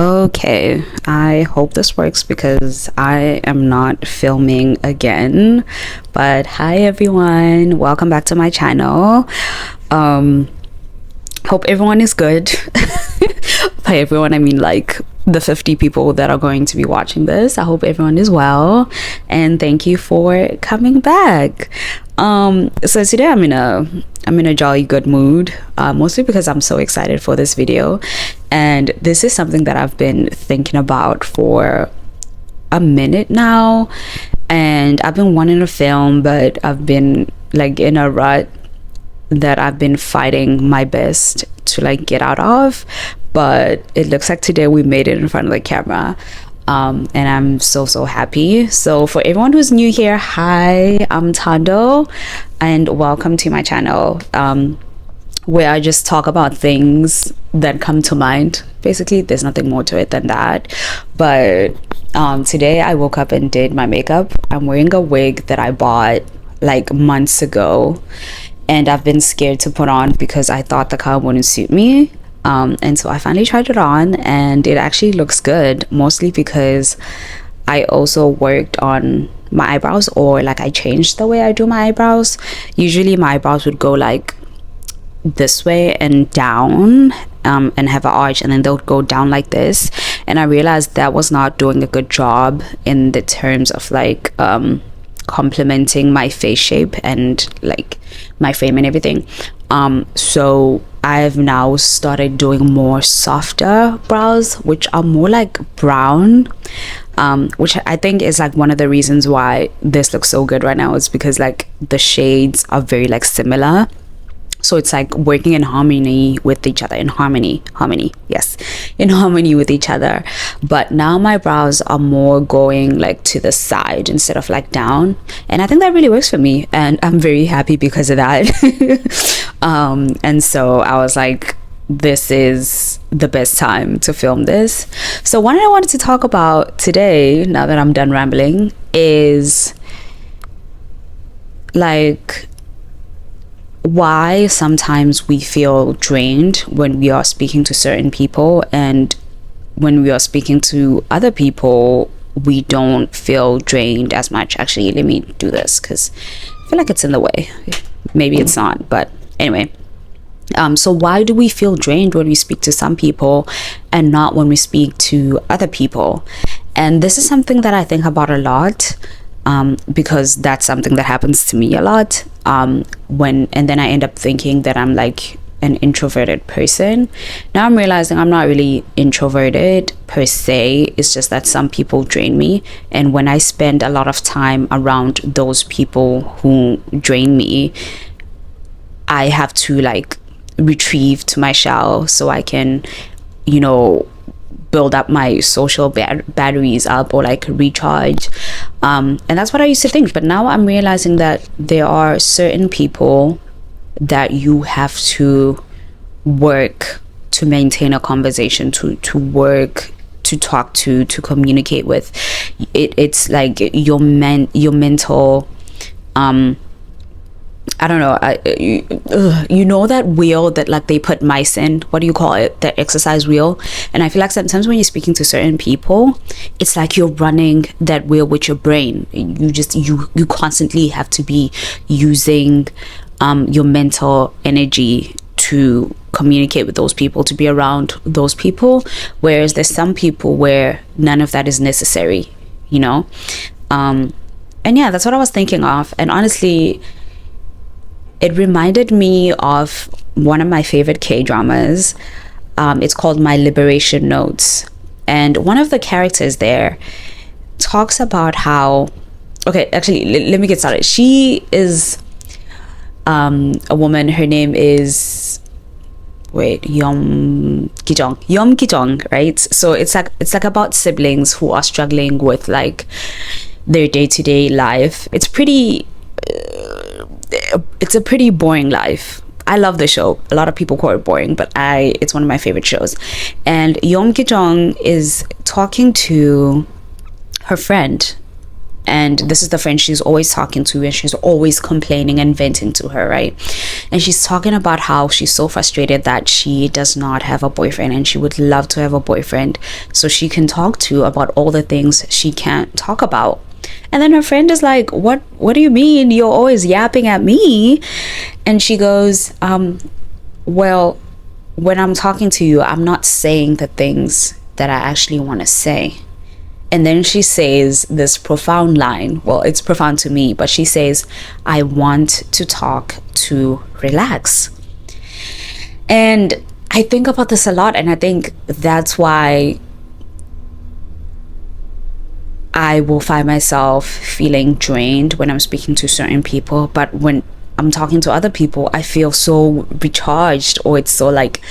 Okay, I hope this works because I am not filming again. But hi everyone, welcome back to my channel. Um Hope everyone is good. By everyone I mean like the 50 people that are going to be watching this. I hope everyone is well and thank you for coming back. So today I'm in a jolly good mood, mostly because I'm so excited for this video, and this is something that I've been thinking about for a minute now, and I've been wanting to film, but I've been like in a rut that I've been fighting my best to like get out of. But it looks like today we made it in front of the camera, and I'm so happy. So for everyone who's new here, hi, I'm Tando and welcome to my channel, where I just talk about things that come to mind. Basically, there's nothing more to it than that. But today I woke up and did my makeup. I'm wearing a wig that I bought like months ago, and I've been scared to put on because I thought the color wouldn't suit me. And so I finally tried it on and it actually looks good, mostly because I also worked on my eyebrows, or like I changed the way I do my eyebrows. Usually my eyebrows would go like this way and down, and have an arch, and then they'll go down like this, and I realized that was not doing a good job in the terms of like complementing my face shape and like my frame and everything. So I've now started doing more softer brows, which are more like brown, which I think is like one of the reasons why this looks so good right now, is because like the shades are very like similar. So it's like working in harmony with each other, in harmony, yes, in harmony with each other. But now my brows are more going like to the side instead of like down, and I think that really works for me, and I'm very happy because of that. And so I was like, this is the best time to film this. So what I wanted to talk about today, now that I'm done rambling, is like why sometimes we feel drained when we are speaking to certain people, and when we are speaking to other people we don't feel drained as much. Actually, let me do this because I feel like it's in the way. Maybe it's not, but anyway. So why do we feel drained when we speak to some people and not when we speak to other people? And this is something that I think about a lot, because that's something that happens to me a lot, and then I end up thinking that I'm like an introverted person. Now I'm realizing I'm not really introverted per se. It's just that some people drain me, and when I spend a lot of time around those people who drain me, I have to like retrieve to my shell so I can, build up my social batteries up, or like recharge, and that's what I used to think. But now I'm realizing that there are certain people that you have to work to maintain a conversation, to work, to talk to communicate with. It's like your mental, I don't know, that wheel that like they put mice in, what do you call it, the exercise wheel? And I feel like sometimes when you're speaking to certain people, it's like you're running that wheel with your brain. You constantly have to be using your mental energy to communicate with those people, to be around those people, whereas there's some people where none of that is necessary, and yeah, that's what I was thinking of. And honestly, it reminded me of one of my favorite K-dramas. It's called My Liberation Notes. And one of the characters there talks about how... Okay, actually, let me get started. She is a woman. Her name is... Yom Ki-jong, right? So it's like about siblings who are struggling with like their day-to-day life. It's a pretty boring life. I love the show. A lot of people call it boring, but it's one of my favorite shows. And Yeom Ki-jong is talking to her friend, And this is the friend she's always talking to, and she's always complaining and venting to her, right? And she's talking about how she's so frustrated that she does not have a boyfriend, and she would love to have a boyfriend so she can talk to about all the things she can't talk about. And then her friend is like, what do you mean you're always yapping at me? And she goes, well, when I'm talking to you, I'm not saying the things that I actually want to say. And then she says this profound line. Well, it's profound to me, but she says, I want to talk to relax. And I think about this a lot, and I think that's why I will find myself feeling drained when I'm speaking to certain people. But when I'm talking to other people, I feel so recharged, or it's so like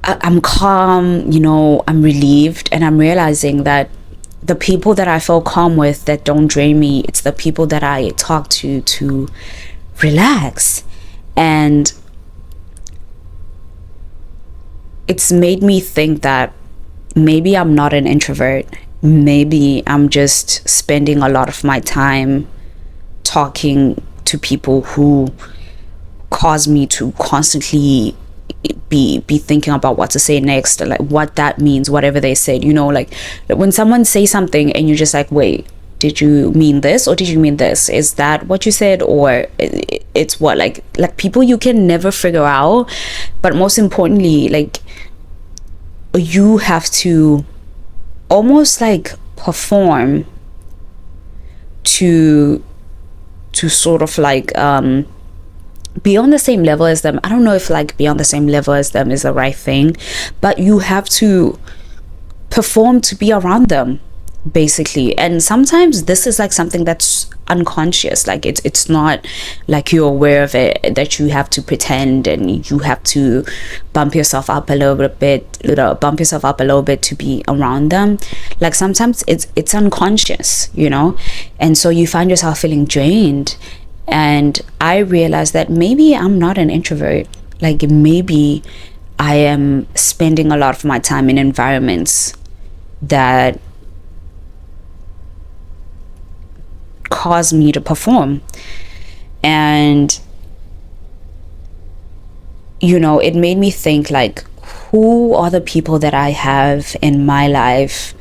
I'm calm, I'm relieved, and I'm realizing that the people that I feel calm with, that don't drain me, it's the people that I talk to relax. And it's made me think that maybe I'm not an introvert. Maybe I'm just spending a lot of my time talking to people who cause me to constantly be thinking about what to say next, like what that means, whatever they said, like when someone says something and you're just like, wait, did you mean this, or did you mean this? Is that what you said? Or it's what, like people you can never figure out. But most importantly, like, you have to almost like perform to sort of like be on the same level as them. I don't know if like be on the same level as them is the right thing, but you have to perform to be around them, basically. And sometimes this is like something that's unconscious, like it's not like you're aware of it, that you have to pretend and you have to bump yourself up a little bit to be around them. Like sometimes it's unconscious, and so you find yourself feeling drained. And I realized that maybe I'm not an introvert. Like maybe I am spending a lot of my time in environments that cause me to perform. And it made me think, like, who are the people that I have in my life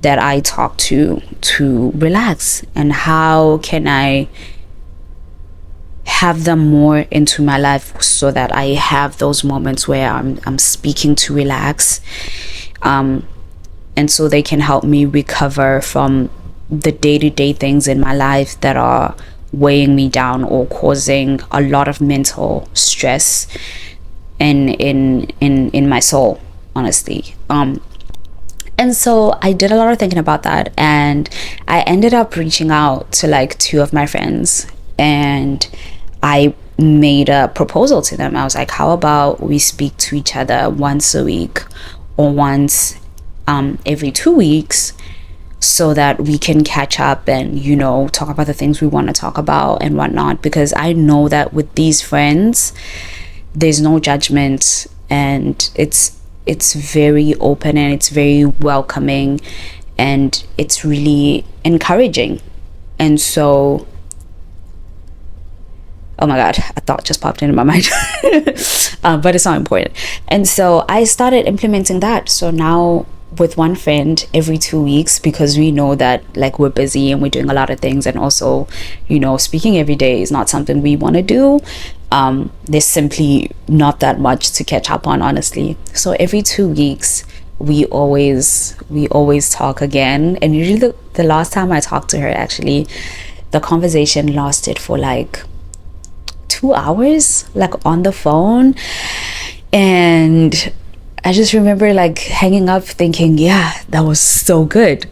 that I talk to relax, and how can I have them more into my life so that I have those moments where I'm speaking to relax, and so they can help me recover from the day-to-day things in my life that are weighing me down or causing a lot of mental stress in my soul, honestly. And so I did a lot of thinking about that, and I ended up reaching out to like two of my friends, and I made a proposal to them. I was like, how about we speak to each other once a week or once every 2 weeks, so that we can catch up and talk about the things we want to talk about and whatnot. Because I know that with these friends there's no judgment, and it's very open, and it's very welcoming, and it's really encouraging. And so, oh my god, a thought just popped into my mind. But it's not important. And so I started implementing that. So now with one friend every 2 weeks, because we know that like we're busy and we're doing a lot of things, and also speaking every day is not something we want to do. There's simply not that much to catch up on, honestly. So every 2 weeks we always talk again. And usually the last time I talked to her, actually the conversation lasted for like 2 hours, like on the phone. And I just remember like hanging up thinking, yeah, that was so good.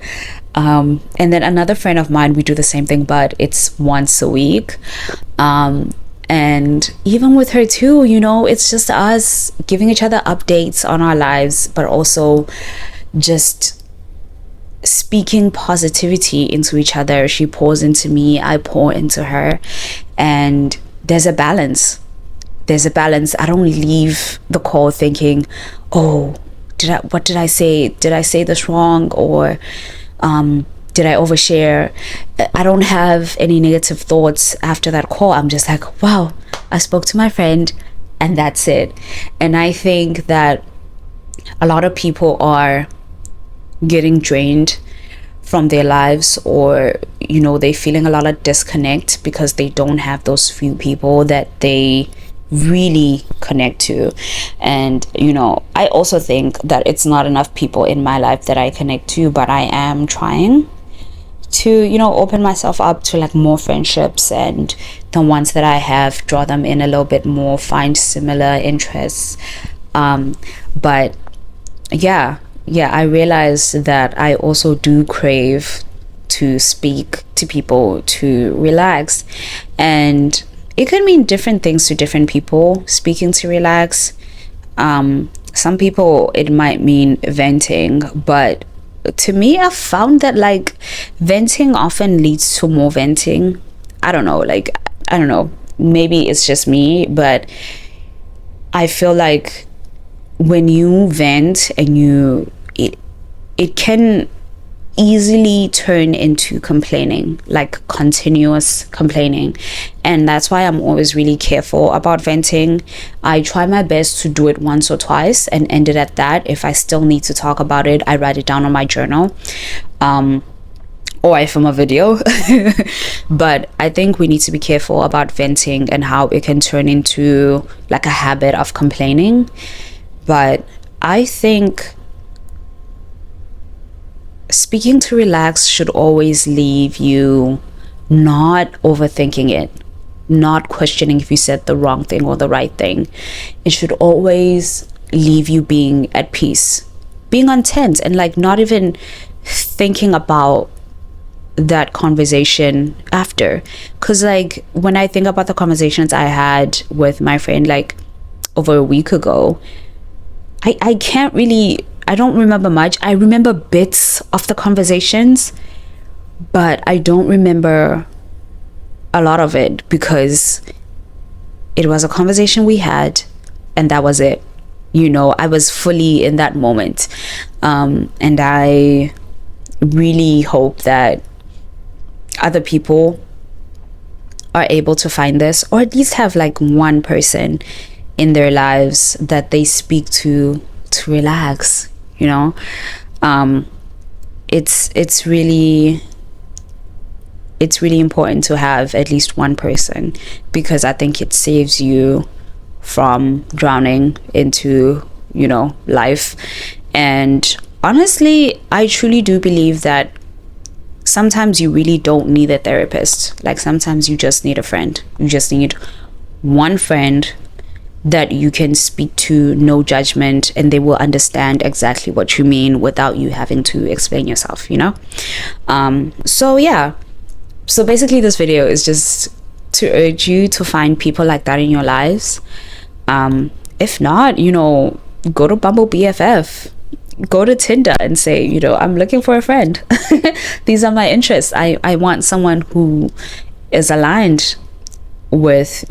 And then another friend of mine, we do the same thing, but it's once a week. And even with her too, it's just us giving each other updates on our lives, but also just speaking positivity into each other. She pours into me, I pour into her, and there's a balance. I don't leave the call thinking, oh, what did I say? Did I say this wrong? Or did I overshare? I don't have any negative thoughts after that call. I'm just like, wow, I spoke to my friend and that's it. And I think that a lot of people are getting drained from their lives, or they're feeling a lot of disconnect because they don't have those few people that they really connect to. And I also think that it's not enough people in my life that I connect to, but I am trying to open myself up to like more friendships, and the ones that I have, draw them in a little bit more, find similar interests. But yeah, I realize that I also do crave to speak to people, to relax, and it could mean different things to different people. Speaking to relax, some people it might mean venting, but to me, I've found that like venting often leads to more venting. I don't know, maybe it's just me, but I feel like when you vent and it can easily turn into complaining, like continuous complaining. And that's why I'm always really careful about venting. I try my best to do it once or twice and end it at that. If I still need to talk about it, I write it down on my journal, or I film a video. But I think we need to be careful about venting and how it can turn into like a habit of complaining. But I think speaking to relax should always leave you not overthinking it, not questioning if you said the wrong thing or the right thing. It should always leave you being at peace, being untense, and like not even thinking about that conversation after. Because like when I think about the conversations I had with my friend like over a week ago, I don't remember much. I remember bits of the conversations, but I don't remember a lot of it because it was a conversation we had and that was it. I was fully in that moment. And I really hope that other people are able to find this, or at least have like one person in their lives that they speak to relax. It's really important to have at least one person, because I think it saves you from drowning into life. And honestly, I truly do believe that sometimes you really don't need a therapist. Like sometimes you just need a friend. You just need one friend that you can speak to, no judgment, and they will understand exactly what you mean without you having to explain yourself, so yeah, so basically this video is just to urge you to find people like that in your lives. If not, go to Bumble BFF, go to Tinder and say, I'm looking for a friend. These are my interests. I want someone who is aligned with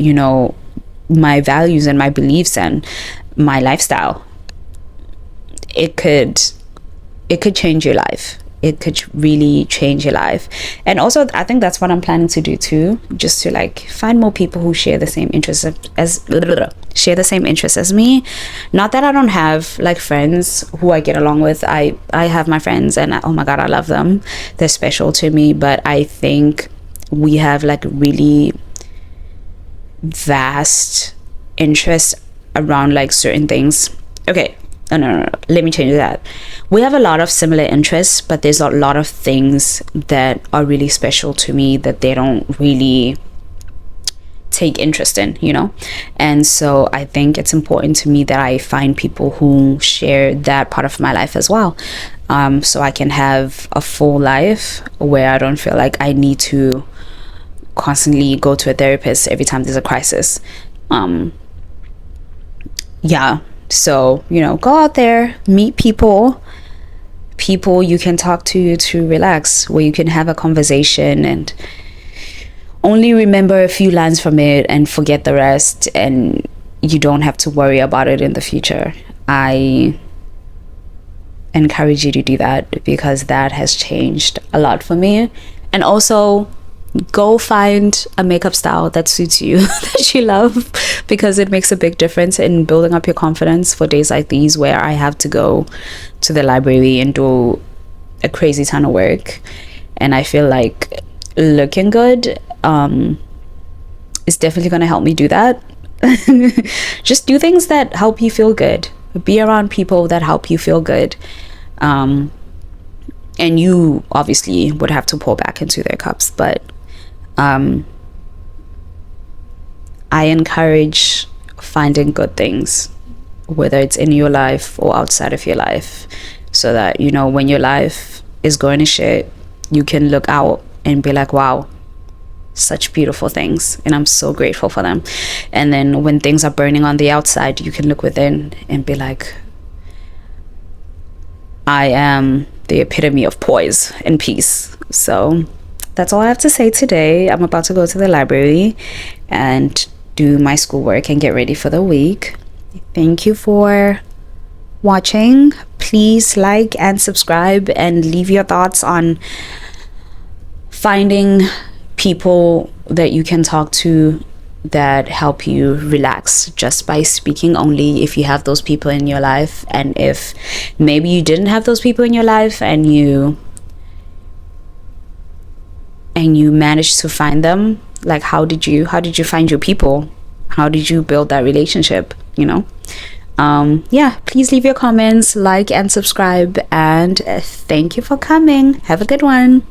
my values and my beliefs and my lifestyle. It could change your life. It could really change your life. And also I think that's what I'm planning to do too, just to like find more people who share the same interests as me. Not that I don't have like friends who I get along with. I have my friends and oh my god, I love them. They're special to me, but I think we have like really vast interest around like certain things. Okay, no, let me change that. We have a lot of similar interests, but there's a lot of things that are really special to me that they don't really take interest in, and so I think it's important to me that I find people who share that part of my life as well, so I can have a full life where I don't feel like I need to constantly go to a therapist every time there's a crisis. So go out there, meet people you can talk to relax, where you can have a conversation and only remember a few lines from it and forget the rest, and you don't have to worry about it in the future. I encourage you to do that, because that has changed a lot for me. And also, go find a makeup style that suits you, that you love, because it makes a big difference in building up your confidence for days like these, where I have to go to the library and do a crazy ton of work. And I feel like looking good is definitely going to help me do that. Just do things that help you feel good. Be around people that help you feel good. And you obviously would have to pour back into their cups, but I encourage finding good things, whether it's in your life or outside of your life, so that, you know, when your life is going to shit, you can look out and be like, wow, such beautiful things, and I'm so grateful for them. And then when things are burning on the outside, you can look within and be like, I am the epitome of poise and peace. So that's all I have to say today. I'm about to go to the library and do my schoolwork and get ready for the week. Thank you for watching. Please like and subscribe and leave your thoughts on finding people that you can talk to that help you relax just by speaking only, if you have those people in your life. And if maybe you didn't have those people in your life and you managed to find them, like, how did you find your people? How did you build that relationship, you know? Yeah, please leave your comments, like and subscribe, and thank you for coming. Have a good one.